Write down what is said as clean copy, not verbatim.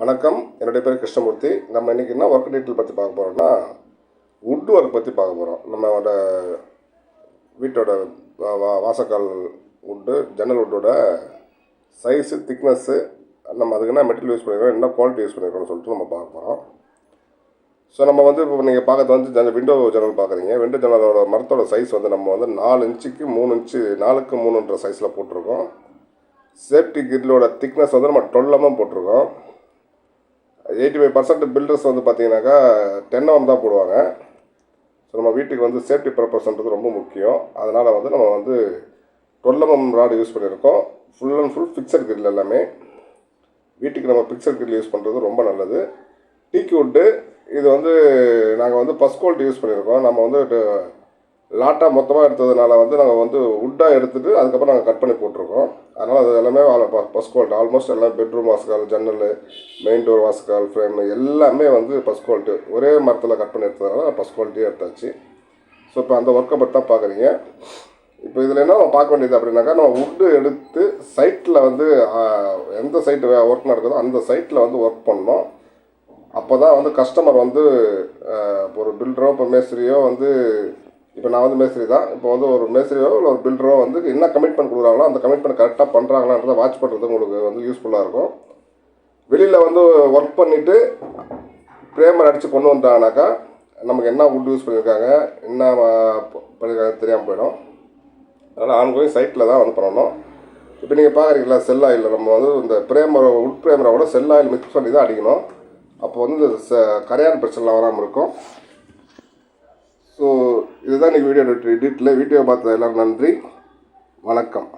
வணக்கம், என்னுடைய பேர் கிருஷ்ணமூர்த்தி. நம்ம இன்றைக்கி என்ன ஒர்க் டீட்டெயில் பற்றி பார்க்க போகிறோம்னா, வுட் ஒர்க் பற்றி பார்க்க போகிறோம். நம்மளோட வீட்டோட வாசக்கால் வுட்டு, ஜன்னல் வுட்டோட சைஸு, திக்னஸ்ஸு, நம்ம அதுக்கு என்ன மெட்டீரியல் யூஸ் பண்ணியிருக்கோம், என்ன குவாலிட்டி யூஸ் பண்ணியிருக்கோம்னு சொல்லிட்டு நம்ம பார்க்க போகிறோம். ஸோ நம்ம இப்போ நீங்கள் பார்க்கறது விண்டோ ஜன்னல் பார்க்குறீங்க. விண்டோ ஜன்னலோட மரத்தோட சைஸ் நம்ம 4 இன்ச்சுக்கு 3 இன்ச்சு 4க்கு 3ன்ற சைஸில் போட்டிருக்கோம். சேஃப்டி கிரிலோட திக்னஸ் நம்ம 12 mm போட்டிருக்கோம். 85% பில்டர்ஸ் பார்த்தீங்கன்னாக்கா 10 mm தான் போடுவாங்க. ஸோ நம்ம வீட்டுக்கு சேஃப்டி பர்பஸ்ன்றது ரொம்ப முக்கியம். அதனால் நம்ம 12 mm ராடு யூஸ் பண்ணியிருக்கோம். Full and full fixed grill எல்லாமே. வீட்டுக்கு நம்ம ஃபிக்ஸட் கிரில் யூஸ் பண்ணுறது ரொம்ப நல்லது. டீக் வுட்டு இது நாங்கள் ஃபஸ்ட் குவாலிட்டி யூஸ் பண்ணியிருக்கோம். நம்ம லாட்டாக மொத்தமாக எடுத்ததுனால நாங்கள் வுட்டாக எடுத்துகிட்டு அதுக்கப்புறம் நாங்கள் கட் பண்ணி போட்டிருக்கோம். அதனால் அது எல்லாமே ஃபஸ்ட் குவாலிட்டி. ஆல்மோஸ்ட் எல்லாம் பெட்ரூம் வாசக்கால், ஜன்னல், மெயின் டோர் வாசக்கால், ஃப்ரேம் எல்லாமே ஃபஸ்ட் குவாலிட்டி. ஒரே மரத்தில் கட் பண்ணி எடுத்ததுனால ஃபஸ்ட் குவாலிட்டியாக எடுத்தாச்சு. ஸோ இப்போ அந்த ஒர்க்கை பற்றி தான் பார்க்குறீங்க. இப்போ இதில் என்ன நம்ம பார்க்க வேண்டியது அப்படின்னாக்கா, நம்ம வுட்டு எடுத்து சைட்டில் எந்த சைட்டு ஒர்க் நடக்குதோ அந்த சைட்டில் ஒர்க் பண்ணணும். அப்போ தான் கஸ்டமர் ஒரு பில்டரோ, இப்போ மேஸ்திரியோ இப்போ நான் மேஸ்திரி தான். இப்போ ஒரு மேஸ்திரியோ இல்லை ஒரு பில்டரோ என்ன கமிட்மெண்ட் கொடுக்குறாங்களோ அந்த கமிட்மெண்ட் கரெக்டாக பண்ணுறாங்களான்றதை வாட்ச் பண்ணுறது உங்களுக்கு யூஸ்ஃபுல்லாக இருக்கும். வெளியில் ஒர்க் பண்ணிவிட்டு ப்ரேமர் அடித்து கொண்டு வந்தாங்கனாக்கா நமக்கு என்ன வுட் யூஸ் பண்ணியிருக்காங்க, என்ன பண்ணியிருக்காங்க தெரியாமல் போயிடும். அதனால் ஆன்கோயிங் சைட்டில் தான் பண்ணணும். இப்போ நீங்கள் பார்க்குறீங்களா, செல் ஆயில் நம்ம இந்த வுட் ப்ரேமரோட செல் ஆயில் மிக்ஸ் பண்ணி தான் அடிக்கணும். அப்போ இந்த கரையான் பிரச்சனைலாம் வராமல் இருக்கும். ஸோ இதுதான் இன்றைக்கி வீடியோ டீட்டெயில். வீடியோ பார்த்த எல்லோரும் நன்றி, வணக்கம்.